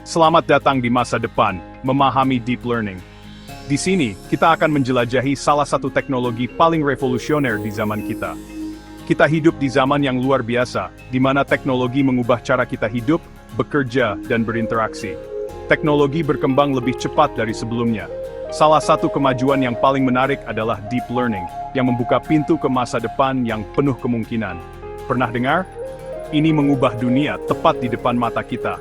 Selamat datang di masa depan, memahami deep learning. Di sini, kita akan menjelajahi salah satu teknologi paling revolusioner di zaman kita. Kita hidup di zaman yang luar biasa, di mana teknologi mengubah cara kita hidup, bekerja, dan berinteraksi. Teknologi berkembang lebih cepat dari sebelumnya. Salah satu kemajuan yang paling menarik adalah deep learning, yang membuka pintu ke masa depan yang penuh kemungkinan. Pernah dengar? Ini mengubah dunia tepat di depan mata kita.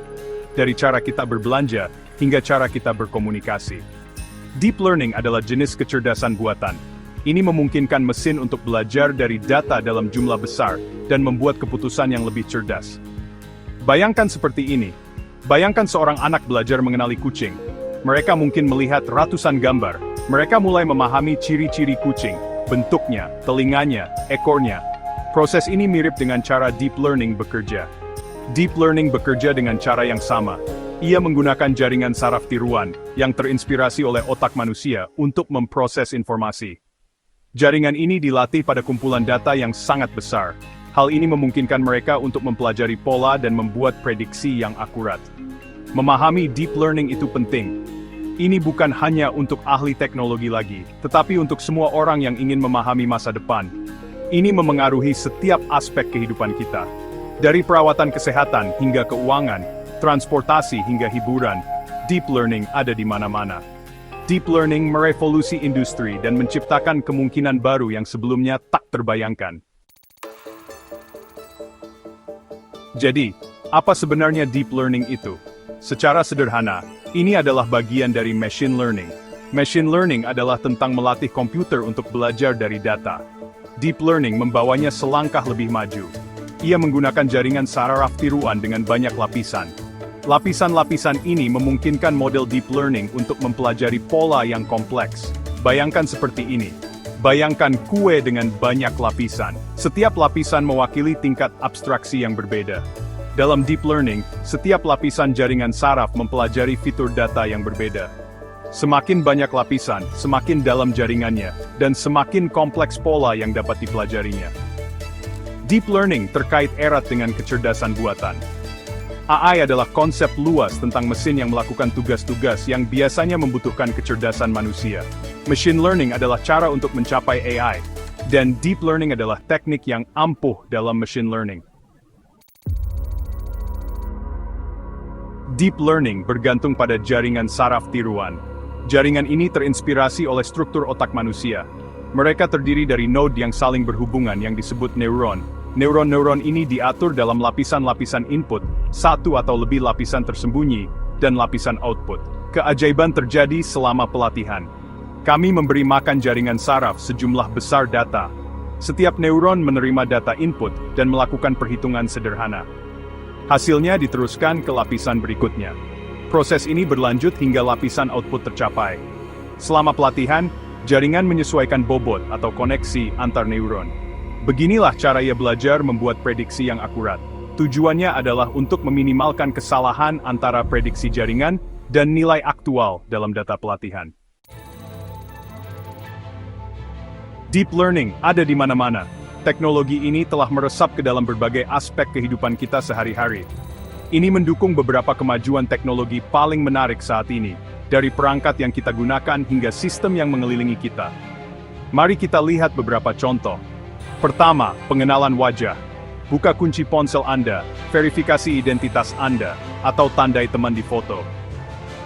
Dari cara kita berbelanja, hingga cara kita berkomunikasi. Deep learning adalah jenis kecerdasan buatan. Ini memungkinkan mesin untuk belajar dari data dalam jumlah besar, dan membuat keputusan yang lebih cerdas. Bayangkan seperti ini. Bayangkan seorang anak belajar mengenali kucing. Mereka mungkin melihat ratusan gambar. Mereka mulai memahami ciri-ciri kucing, bentuknya, telinganya, ekornya. Proses ini mirip dengan cara deep learning bekerja. Deep learning bekerja dengan cara yang sama. Ia menggunakan jaringan saraf tiruan, yang terinspirasi oleh otak manusia untuk memproses informasi. Jaringan ini dilatih pada kumpulan data yang sangat besar. Hal ini memungkinkan mereka untuk mempelajari pola dan membuat prediksi yang akurat. Memahami deep learning itu penting. Ini bukan hanya untuk ahli teknologi lagi, tetapi untuk semua orang yang ingin memahami masa depan. Ini memengaruhi setiap aspek kehidupan kita. Dari perawatan kesehatan hingga keuangan, transportasi hingga hiburan, deep learning ada di mana-mana. Deep learning merevolusi industri dan menciptakan kemungkinan baru yang sebelumnya tak terbayangkan. Jadi, apa sebenarnya deep learning itu? Secara sederhana, ini adalah bagian dari machine learning. Machine learning adalah tentang melatih komputer untuk belajar dari data. Deep learning membawanya selangkah lebih maju. Ia menggunakan jaringan saraf tiruan dengan banyak lapisan. Lapisan-lapisan ini memungkinkan model deep learning untuk mempelajari pola yang kompleks. Bayangkan seperti ini. Bayangkan kue dengan banyak lapisan. Setiap lapisan mewakili tingkat abstraksi yang berbeda. Dalam deep learning, setiap lapisan jaringan saraf mempelajari fitur data yang berbeda. Semakin banyak lapisan, semakin dalam jaringannya, dan semakin kompleks pola yang dapat dipelajarinya. Deep learning terkait erat dengan kecerdasan buatan. AI adalah konsep luas tentang mesin yang melakukan tugas-tugas yang biasanya membutuhkan kecerdasan manusia. Machine learning adalah cara untuk mencapai AI, dan deep learning adalah teknik yang ampuh dalam machine learning. Deep learning bergantung pada jaringan saraf tiruan. Jaringan ini terinspirasi oleh struktur otak manusia. Mereka terdiri dari node yang saling berhubungan yang disebut neuron. Neuron-neuron ini diatur dalam lapisan-lapisan input, satu atau lebih lapisan tersembunyi, dan lapisan output. Keajaiban terjadi selama pelatihan. Kami memberi makan jaringan saraf sejumlah besar data. Setiap neuron menerima data input dan melakukan perhitungan sederhana. Hasilnya diteruskan ke lapisan berikutnya. Proses ini berlanjut hingga lapisan output tercapai. Selama pelatihan, jaringan menyesuaikan bobot atau koneksi antar neuron. Beginilah cara ia belajar membuat prediksi yang akurat. Tujuannya adalah untuk meminimalkan kesalahan antara prediksi jaringan dan nilai aktual dalam data pelatihan. Deep learning ada di mana-mana. Teknologi ini telah meresap ke dalam berbagai aspek kehidupan kita sehari-hari. Ini mendukung beberapa kemajuan teknologi paling menarik saat ini, dari perangkat yang kita gunakan hingga sistem yang mengelilingi kita. Mari kita lihat beberapa contoh. Pertama, pengenalan wajah. Buka kunci ponsel Anda, verifikasi identitas Anda, atau tandai teman di foto.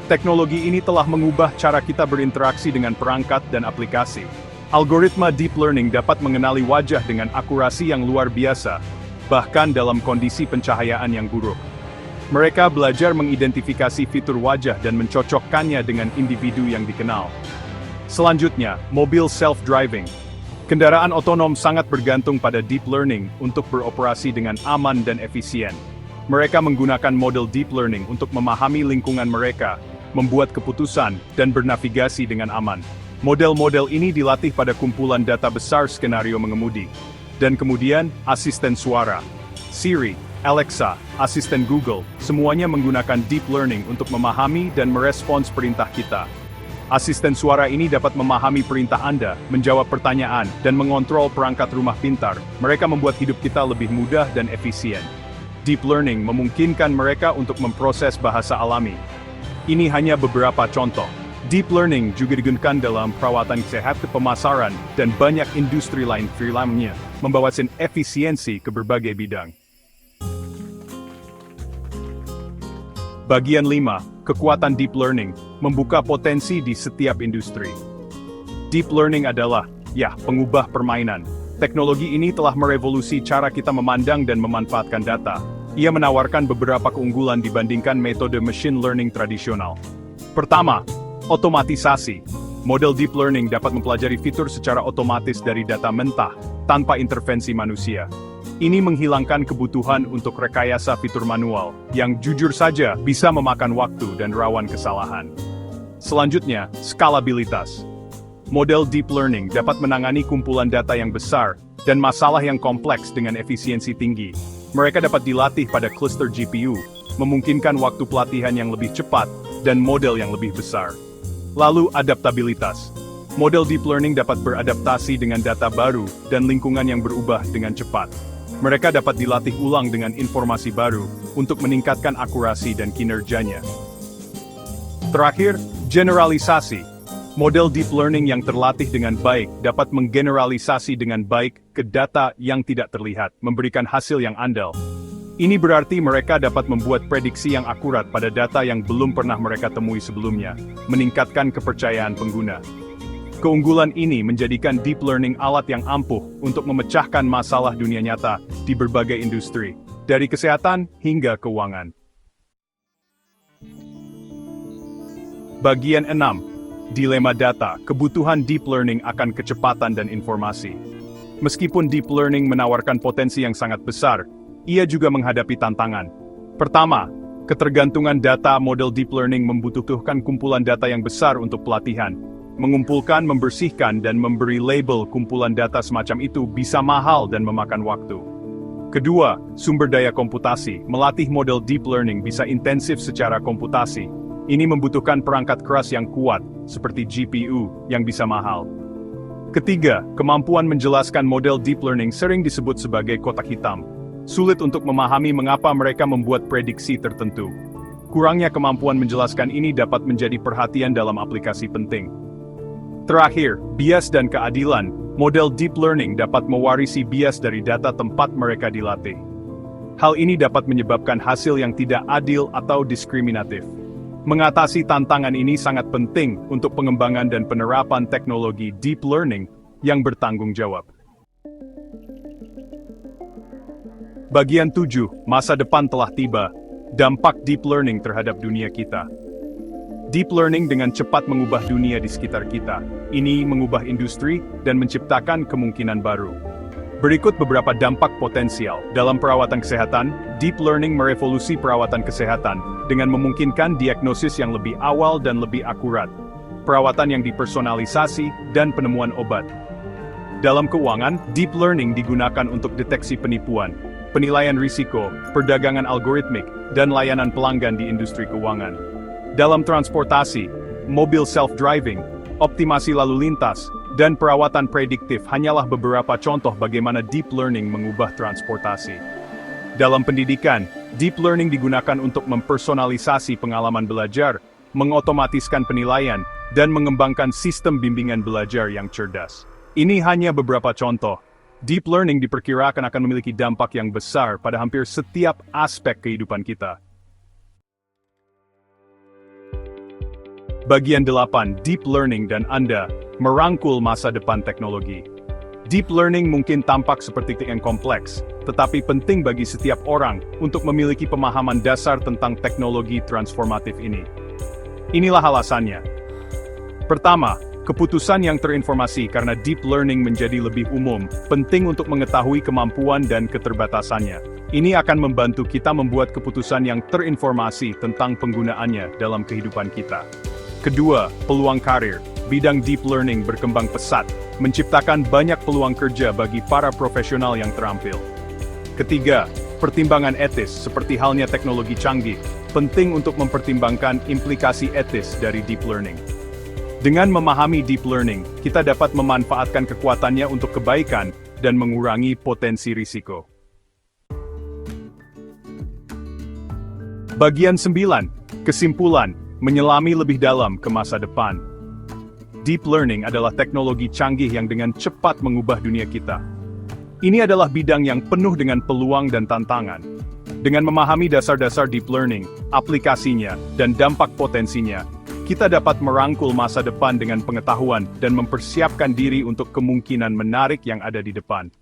Teknologi ini telah mengubah cara kita berinteraksi dengan perangkat dan aplikasi. Algoritma deep learning dapat mengenali wajah dengan akurasi yang luar biasa, bahkan dalam kondisi pencahayaan yang buruk. Mereka belajar mengidentifikasi fitur wajah dan mencocokkannya dengan individu yang dikenal. Selanjutnya, mobil self-driving. Kendaraan otonom sangat bergantung pada deep learning untuk beroperasi dengan aman dan efisien. Mereka menggunakan model deep learning untuk memahami lingkungan mereka, membuat keputusan, dan bernavigasi dengan aman. Model-model ini dilatih pada kumpulan data besar skenario mengemudi. Dan kemudian, asisten suara. Siri, Alexa, asisten Google, semuanya menggunakan deep learning untuk memahami dan merespons perintah kita. Asisten suara ini dapat memahami perintah Anda, menjawab pertanyaan, dan mengontrol perangkat rumah pintar. Mereka membuat hidup kita lebih mudah dan efisien. Deep learning memungkinkan mereka untuk memproses bahasa alami. Ini hanya beberapa contoh. Deep learning juga digunakan dalam perawatan kesehatan, pemasaran, dan banyak industri lain lainnya, membawa efisiensi ke berbagai bidang. Bagian 5. Kekuatan deep learning membuka potensi di setiap industri. Deep learning adalah, pengubah permainan. Teknologi ini telah merevolusi cara kita memandang dan memanfaatkan data. Ia menawarkan beberapa keunggulan dibandingkan metode machine learning tradisional. Pertama, otomatisasi. Model deep learning dapat mempelajari fitur secara otomatis dari data mentah, tanpa intervensi manusia. Ini menghilangkan kebutuhan untuk rekayasa fitur manual, yang jujur saja bisa memakan waktu dan rawan kesalahan. Selanjutnya, skalabilitas. Model deep learning dapat menangani kumpulan data yang besar, dan masalah yang kompleks dengan efisiensi tinggi. Mereka dapat dilatih pada cluster GPU, memungkinkan waktu pelatihan yang lebih cepat, dan model yang lebih besar. Lalu adaptabilitas. Model deep learning dapat beradaptasi dengan data baru, dan lingkungan yang berubah dengan cepat. Mereka dapat dilatih ulang dengan informasi baru, untuk meningkatkan akurasi dan kinerjanya. Terakhir, generalisasi. Model deep learning yang terlatih dengan baik dapat menggeneralisasi dengan baik ke data yang tidak terlihat, memberikan hasil yang andal. Ini berarti mereka dapat membuat prediksi yang akurat pada data yang belum pernah mereka temui sebelumnya, meningkatkan kepercayaan pengguna. Keunggulan ini menjadikan deep learning alat yang ampuh untuk memecahkan masalah dunia nyata di berbagai industri, dari kesehatan hingga keuangan. Bagian 6. Dilema data, kebutuhan deep learning akan kecepatan dan informasi. Meskipun deep learning menawarkan potensi yang sangat besar, ia juga menghadapi tantangan. Pertama, ketergantungan data. Model deep learning membutuhkan kumpulan data yang besar untuk pelatihan. Mengumpulkan, membersihkan, dan memberi label kumpulan data semacam itu bisa mahal dan memakan waktu. Kedua, sumber daya komputasi. Melatih model deep learning bisa intensif secara komputasi. Ini membutuhkan perangkat keras yang kuat, seperti GPU, yang bisa mahal. Ketiga, kemampuan menjelaskan. Model deep learning sering disebut sebagai kotak hitam. Sulit untuk memahami mengapa mereka membuat prediksi tertentu. Kurangnya kemampuan menjelaskan ini dapat menjadi perhatian dalam aplikasi penting. Terakhir, bias dan keadilan. Model deep learning dapat mewarisi bias dari data tempat mereka dilatih. Hal ini dapat menyebabkan hasil yang tidak adil atau diskriminatif. Mengatasi tantangan ini sangat penting untuk pengembangan dan penerapan teknologi deep learning yang bertanggung jawab. Bagian 7, masa depan telah tiba. Dampak deep learning terhadap dunia kita. Deep learning dengan cepat mengubah dunia di sekitar kita. Ini mengubah industri dan menciptakan kemungkinan baru. Berikut beberapa dampak potensial. Dalam perawatan kesehatan, deep learning merevolusi perawatan kesehatan dengan memungkinkan diagnosis yang lebih awal dan lebih akurat, perawatan yang dipersonalisasi, dan penemuan obat. Dalam keuangan, deep learning digunakan untuk deteksi penipuan, penilaian risiko, perdagangan algoritmik, dan layanan pelanggan di industri keuangan. Dalam transportasi, mobil self-driving, optimasi lalu lintas, dan perawatan prediktif hanyalah beberapa contoh bagaimana deep learning mengubah transportasi. Dalam pendidikan, deep learning digunakan untuk mempersonalisasi pengalaman belajar, mengotomatiskan penilaian, dan mengembangkan sistem bimbingan belajar yang cerdas. Ini hanya beberapa contoh. Deep learning diperkirakan akan memiliki dampak yang besar pada hampir setiap aspek kehidupan kita. Bagian 8, Deep Learning dan Anda, merangkul masa depan teknologi. Deep learning mungkin tampak seperti yang kompleks, tetapi penting bagi setiap orang untuk memiliki pemahaman dasar tentang teknologi transformatif ini. Inilah alasannya. Pertama, keputusan yang terinformasi. Karena deep learning menjadi lebih umum, penting untuk mengetahui kemampuan dan keterbatasannya. Ini akan membantu kita membuat keputusan yang terinformasi tentang penggunaannya dalam kehidupan kita. Kedua, peluang karir. Bidang deep learning berkembang pesat, menciptakan banyak peluang kerja bagi para profesional yang terampil. Ketiga, pertimbangan etis. Seperti halnya teknologi canggih, penting untuk mempertimbangkan implikasi etis dari deep learning. Dengan memahami deep learning, kita dapat memanfaatkan kekuatannya untuk kebaikan dan mengurangi potensi risiko. Bagian 9. Kesimpulan, menyelami lebih dalam ke masa depan. Deep learning adalah teknologi canggih yang dengan cepat mengubah dunia kita. Ini adalah bidang yang penuh dengan peluang dan tantangan. Dengan memahami dasar-dasar deep learning, aplikasinya, dan dampak potensinya, kita dapat merangkul masa depan dengan pengetahuan dan mempersiapkan diri untuk kemungkinan menarik yang ada di depan.